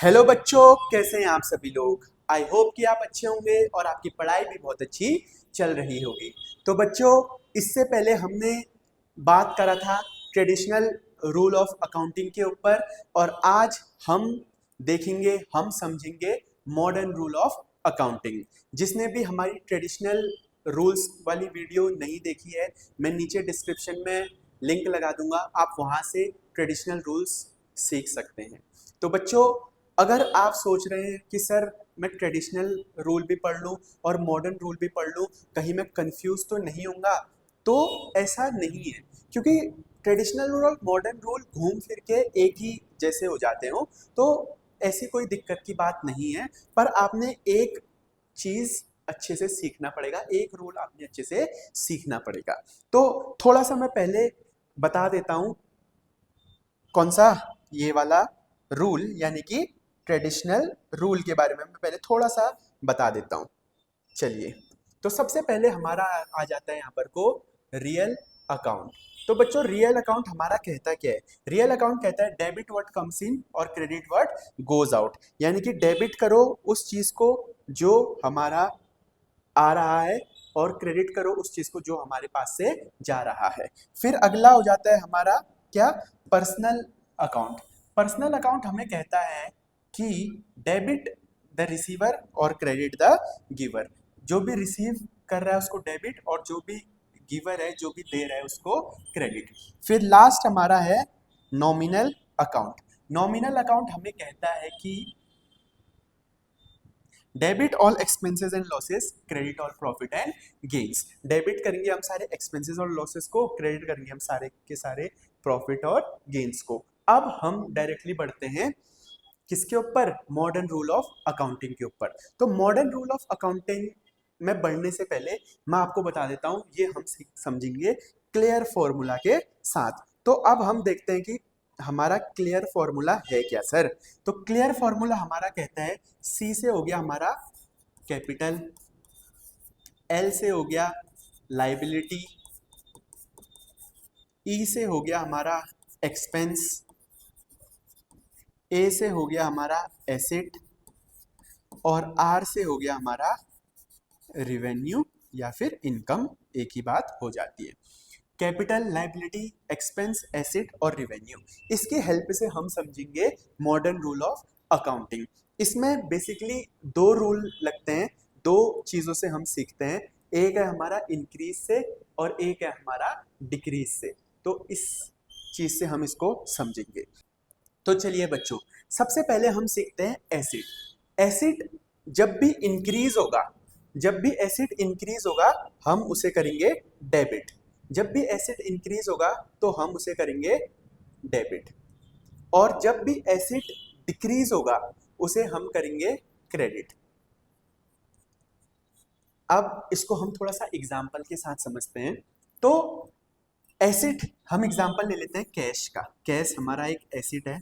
Hello बच्चों, कैसे हैं आप सभी लोग। आई होप कि आप अच्छे होंगे और आपकी पढ़ाई भी बहुत अच्छी चल रही होगी। तो बच्चों, इससे पहले हमने बात करा था ट्रेडिशनल रूल ऑफ अकाउंटिंग के ऊपर, और आज हम देखेंगे, हम समझेंगे मॉडर्न रूल ऑफ अकाउंटिंग। जिसने भी हमारी ट्रेडिशनल रूल्स वाली वीडियो नहीं देखी है, मैं नीचे डिस्क्रिप्शन में लिंक लगा दूंगा, आप वहां से ट्रेडिशनल रूल्स सीख सकते हैं। तो बच्चों, अगर आप सोच रहे हैं कि सर मैं ट्रेडिशनल रूल भी पढ़ लूँ और मॉडर्न रूल भी पढ़ लूँ, कहीं मैं कंफ्यूज तो नहीं होऊंगा, तो ऐसा नहीं है। क्योंकि ट्रेडिशनल रूल और मॉडर्न रूल घूम फिर के एक ही जैसे हो जाते हो, तो ऐसी कोई दिक्कत की बात नहीं है। पर आपने एक चीज़ अच्छे से सीखना पड़ेगा, एक रूल आपने अच्छे से सीखना पड़ेगा। तो थोड़ा सा मैं पहले बता देता हूँ कौन सा, ये वाला रूल यानी कि ट्रेडिशनल रूल के बारे में मैं पहले थोड़ा सा बता देता हूँ। चलिए, तो सबसे पहले हमारा आ जाता है यहाँ पर को रियल अकाउंट। तो बच्चों, रियल अकाउंट हमारा कहता क्या है? रियल अकाउंट कहता है डेबिट व्हाट कम्स इन और क्रेडिट व्हाट गोज आउट। यानी कि डेबिट करो उस चीज को जो हमारा आ रहा है, और क्रेडिट करो उस चीज को जो हमारे पास से जा रहा है। फिर अगला हो जाता है हमारा क्या? Personal account. पर्सनल अकाउंट हमें कहता है कि डेबिट द रिसीवर और क्रेडिट द गिवर। जो भी रिसीव कर रहा है उसको डेबिट, और जो भी गिवर है, जो भी दे रहा है, उसको क्रेडिट। फिर लास्ट हमारा है नॉमिनल अकाउंट। नॉमिनल अकाउंट हमें कहता है कि debit all expenses and losses, credit all profit and gains. Debit करेंगे हम सारे एक्सपेंसेस और लॉसेस को, क्रेडिट करेंगे हम सारे के सारे प्रॉफिट और गेन्स को। अब हम डायरेक्टली बढ़ते हैं किसके ऊपर? मॉडर्न रूल ऑफ अकाउंटिंग के ऊपर। तो मॉडर्न रूल ऑफ अकाउंटिंग में बढ़ने से पहले मैं आपको बता देता हूं, ये हम समझेंगे क्लियर फॉर्मूला के साथ। तो अब हम देखते हैं कि हमारा क्लियर फॉर्मूला है क्या सर। तो क्लियर फॉर्मूला हमारा कहता है सी से हो गया हमारा कैपिटल, एल से हो गया लाइबिलिटी, ई से हो गया हमारा एक्सपेंस, ए से हो गया हमारा एसेट, और आर से हो गया हमारा रिवेन्यू या फिर इनकम। एक ही बात हो जाती है। कैपिटल, लाइबिलिटी, एक्सपेंस, एसेट और रिवेन्यू, इसकी हेल्प से हम समझेंगे मॉडर्न रूल ऑफ अकाउंटिंग। इसमें बेसिकली दो रूल लगते हैं, दो चीजों से हम सीखते हैं। एक है हमारा इंक्रीज से और एक है हमारा डिक्रीज से। तो इस चीज से हम इसको समझेंगे। तो चलिए बच्चों, सबसे पहले हम सीखते हैं एसिड। एसिड जब भी इंक्रीज होगा, जब भी एसिड इंक्रीज होगा हम उसे करेंगे डेबिट। जब भी एसिड इंक्रीज होगा तो हम उसे करेंगे डेबिट। और जब भी एसिड डिक्रीज होगा उसे हम करेंगे क्रेडिट। अब इसको हम थोड़ा सा एग्जाम्पल के साथ समझते हैं। तो एसिड, हम एग्जाम्पल ले लेते हैं कैश का। कैश हमारा एक एसिड है।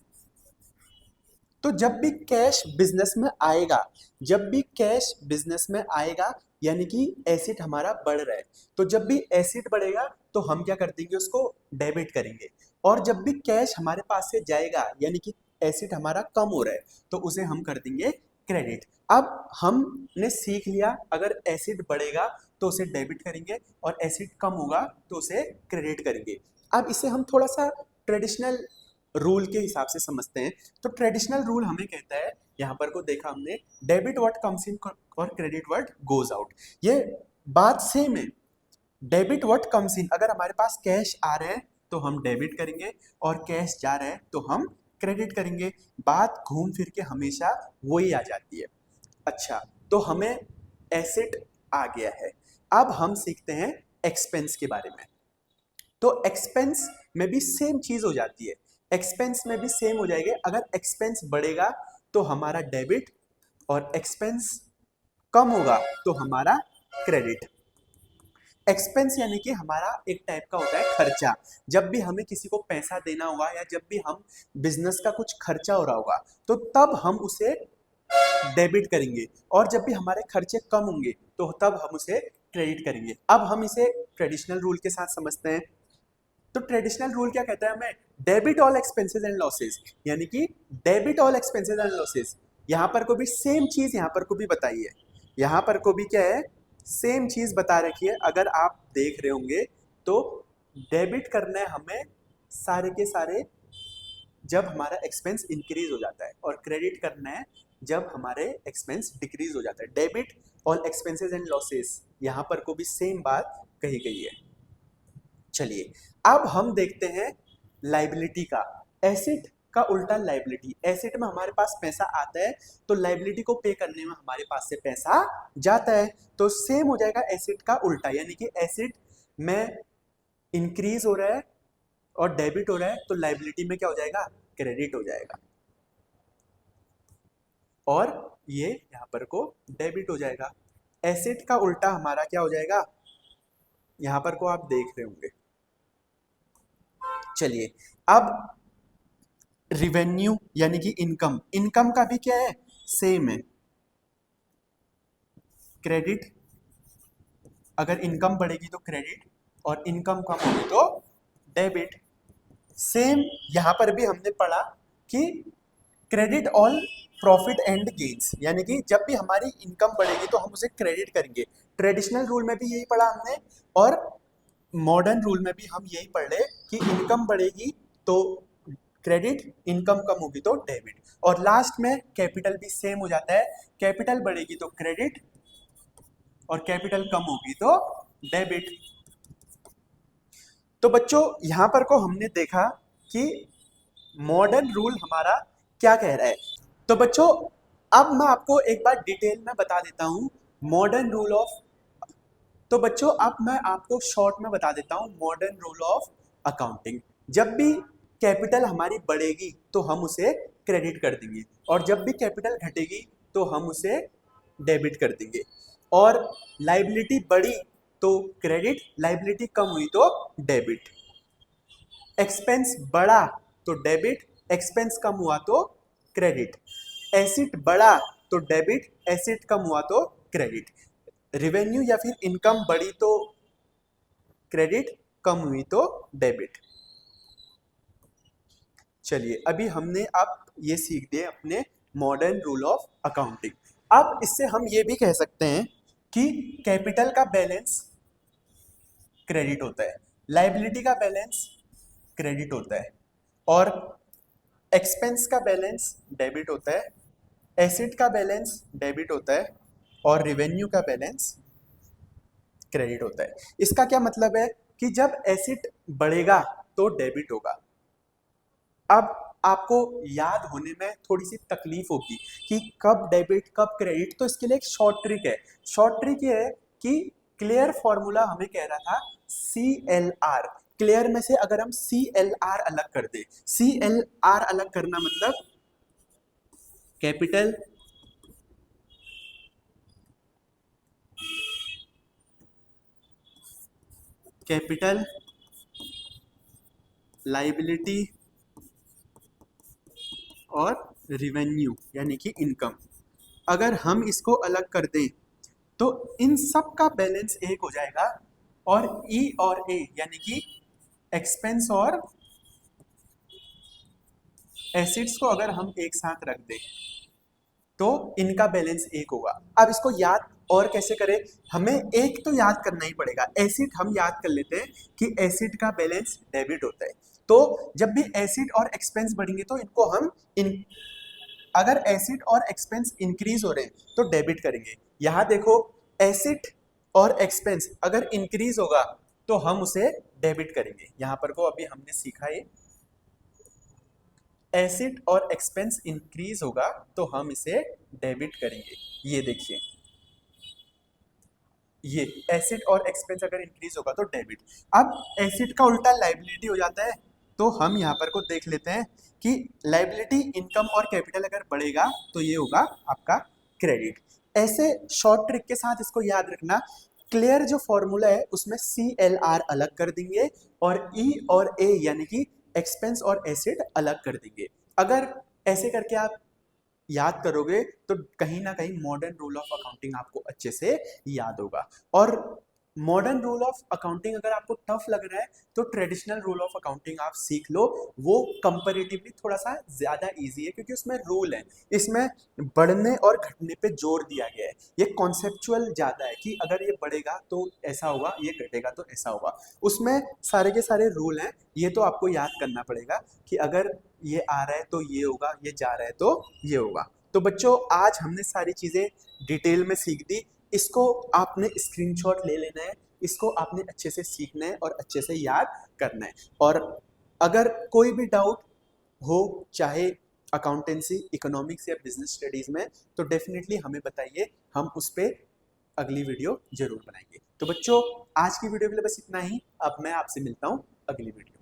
तो जब भी कैश बिजनेस में आएगा, जब भी कैश बिजनेस में आएगा यानी कि एसिड हमारा बढ़ रहा है, तो जब भी एसिड बढ़ेगा तो हम क्या कर देंगे? उसको डेबिट करेंगे। और जब भी कैश हमारे पास से जाएगा यानी कि एसिड हमारा कम हो रहा है, तो उसे हम कर देंगे क्रेडिट। अब हमने सीख लिया, अगर एसिड बढ़ेगा तो उसे डेबिट करेंगे और एसिड कम होगा तो उसे क्रेडिट करेंगे। अब इसे हम थोड़ा सा ट्रेडिशनल रूल के हिसाब से समझते हैं। तो ट्रेडिशनल रूल हमें कहता है, यहाँ पर को देखा हमने, डेबिट व्हाट कम्स इन और क्रेडिट व्हाट गोज आउट। ये बात सेम है। डेबिट व्हाट कम्स इन, अगर हमारे पास कैश आ रहा है तो हम डेबिट करेंगे, और कैश जा रहा है तो हम क्रेडिट करेंगे। बात घूम फिर के हमेशा वही आ जाती है। अच्छा, तो हमें एसेट आ गया है। अब हम सीखते हैं एक्सपेंस के बारे में। तो एक्सपेंस में भी सेम चीज हो जाती है। एक्सपेंस में भी सेम हो जाएगी। अगर एक्सपेंस बढ़ेगा तो हमारा डेबिट, और एक्सपेंस कम होगा तो हमारा क्रेडिट। एक्सपेंस यानी कि हमारा एक टाइप का होता है खर्चा। जब भी हमें किसी को पैसा देना होगा या जब भी हम बिजनेस का कुछ खर्चा हो रहा होगा, तो तब हम उसे डेबिट करेंगे। और जब भी हमारे खर्चे कम होंगे तो तब हम उसे क्रेडिट करेंगे। अब हम इसे ट्रेडिशनल रूल के साथ समझते हैं। तो ट्रेडिशनल रूल क्या कहता है हमें? Debit all expenses and losses, यानी कि debit all expenses and losses, यहाँ पर को भी सेम चीज यहाँ पर को भी बताई है, यहाँ पर को भी क्या है, सेम चीज बता रखी है। अगर आप देख रहे होंगे तो डेबिट करना है हमें सारे के सारे जब हमारा एक्सपेंस इंक्रीज हो जाता है, और क्रेडिट करना है जब हमारे एक्सपेंस डिक्रीज हो जाता है। Debit all expenses and losses, यहाँ पर को भी सेम बात कही गई है। चलिए अब हम देखते हैं लाइबिलिटी का। एसेट का उल्टा लाइबिलिटी। एसेट में हमारे पास पैसा आता है तो लाइबिलिटी को पे करने में हमारे पास से पैसा जाता है, तो सेम हो जाएगा एसेट का उल्टा, यानी कि एसेट में इंक्रीज हो रहा है और डेबिट हो रहा है तो लाइबिलिटी में क्या हो जाएगा, क्रेडिट हो जाएगा, और ये यहां पर को डेबिट हो जाएगा। एसेट का उल्टा हमारा क्या हो जाएगा, यहां पर को आप देख रहे होंगे। चलिए अब रिवेन्यू यानी कि इनकम, इनकम का भी क्या है, सेम है, क्रेडिट, अगर इनकम बढ़ेगी तो क्रेडिट और इनकम कम होगी तो डेबिट। सेम यहां पर भी हमने पढ़ा कि credit all profit and gains, यानी कि जब भी हमारी इनकम बढ़ेगी तो हम उसे क्रेडिट करेंगे। ट्रेडिशनल रूल में भी यही पढ़ा हमने, और मॉडर्न रूल में भी हम यही पढ़ ले कि इनकम बढ़ेगी तो क्रेडिट, इनकम कम होगी तो डेबिट, और लास्ट में कैपिटल भी सेम हो जाता है, कैपिटल बढ़ेगी तो क्रेडिट और कैपिटल कम होगी तो डेबिट। तो बच्चों यहां पर को हमने देखा कि मॉडर्न रूल हमारा क्या कह रहा है। तो बच्चों अब मैं आपको एक बार डिटेल में बता देता हूं मॉडर्न रूल ऑफ, तो बच्चों अब मैं आपको शॉर्ट में बता देता हूं मॉडर्न रूल ऑफ अकाउंटिंग। जब भी कैपिटल हमारी बढ़ेगी तो हम उसे क्रेडिट कर देंगे, और जब भी कैपिटल घटेगी तो हम उसे डेबिट कर देंगे, और लाइबिलिटी बढ़ी तो क्रेडिट, लाइबिलिटी कम हुई तो डेबिट। एक्सपेंस बढ़ा तो डेबिट, एक्सपेंस कम हुआ तो क्रेडिट। एसेट बढ़ा तो डेबिट, एसेट कम हुआ तो क्रेडिट। रिवेन्यू या फिर इनकम बढ़ी तो क्रेडिट, कम हुई तो डेबिट। चलिए अभी हमने अब ये सीख दिए अपने मॉडर्न रूल ऑफ अकाउंटिंग। अब इससे हम ये भी कह सकते हैं कि कैपिटल का बैलेंस क्रेडिट होता है, लाइबिलिटी का बैलेंस क्रेडिट होता है, और एक्सपेंस का बैलेंस डेबिट होता है, एसेट का बैलेंस डेबिट होता है, और रिवेन्यू का बैलेंस क्रेडिट होता है। इसका क्या मतलब है कि जब एसेट बढ़ेगा तो डेबिट होगा। अब आपको याद होने में थोड़ी सी तकलीफ होगी कि कब डेबिट कब क्रेडिट, तो इसके लिए एक शॉर्ट ट्रिक है। शॉर्ट ट्रिक ये है कि क्लियर फॉर्मूला हमें कह रहा था CLR, क्लियर में से अगर हम CLR अलग कर दे, CLR अलग करना मतलब कैपिटल, कैपिटल, लाइबिलिटी और रिवेन्यू यानी कि इनकम, अगर हम इसको अलग कर दें तो इन सब का बैलेंस एक हो जाएगा, और E और A यानी कि एक्सपेंस और एसेट्स को अगर हम एक साथ रख दें तो इनका बैलेंस एक होगा। अब इसको याद और कैसे करें, हमें एक तो याद करना ही पड़ेगा, एसिड हम याद कर लेते हैं कि एसिड का बैलेंस डेबिट होता है, तो जब भी एसिड और एक्सपेंस बढ़ेंगे तो इनको हम अगर एसिड और एक्सपेंस इंक्रीज हो रहे हैं तो डेबिट करेंगे। यहां देखो एसिड और एक्सपेंस अगर इंक्रीज होगा तो हम उसे डेबिट करेंगे। यहां पर को अभी हमने सीखा है एसिड और एक्सपेंस इंक्रीज होगा तो हम इसे डेबिट करेंगे। ये देखिए, ये एसिड और एक्सपेंस अगर इंक्रीज होगा तो डेबिट। अब एसिड का उल्टा लाइबिलिटी हो जाता है, तो हम यहाँ पर को देख लेते हैं कि लाइबिलिटी, इनकम और कैपिटल अगर बढ़ेगा तो ये होगा आपका क्रेडिट। ऐसे शॉर्ट ट्रिक के साथ इसको याद रखना, क्लियर जो फॉर्मूला है उसमें CLR अलग कर देंगे और E और A यानी कि एक्सपेंस और एसिड अलग कर देंगे। अगर ऐसे करके आप याद करोगे तो कहीं ना कहीं मॉडर्न रूल ऑफ अकाउंटिंग आपको अच्छे से याद होगा। और मॉडर्न रूल ऑफ अकाउंटिंग अगर आपको टफ लग रहा है तो ट्रेडिशनल रूल ऑफ अकाउंटिंग आप सीख लो, वो कंपैरेटिवली थोड़ा सा ज़्यादा इजी है क्योंकि उसमें रूल है, इसमें बढ़ने और घटने पे जोर दिया गया है, ये कॉन्सेप्चुअल ज़्यादा है कि अगर ये बढ़ेगा तो ऐसा होगा, ये घटेगा तो ऐसा होगा, उसमें सारे के सारे रूल हैं, ये तो आपको याद करना पड़ेगा कि अगर ये आ रहा है तो ये होगा, ये जा रहा है तो ये होगा। तो बच्चों आज हमने सारी चीज़ें डिटेल में सीख दी, इसको आपने स्क्रीनशॉट ले लेना है, इसको आपने अच्छे से सीखना है और अच्छे से याद करना है। और अगर कोई भी डाउट हो, चाहे अकाउंटेंसी, इकोनॉमिक्स या बिजनेस स्टडीज़ में, तो डेफिनेटली हमें बताइए, हम उस पर अगली वीडियो जरूर बनाएंगे। तो बच्चों आज की वीडियो के लिए बस इतना ही, अब मैं आपसे मिलता हूँ अगली वीडियो।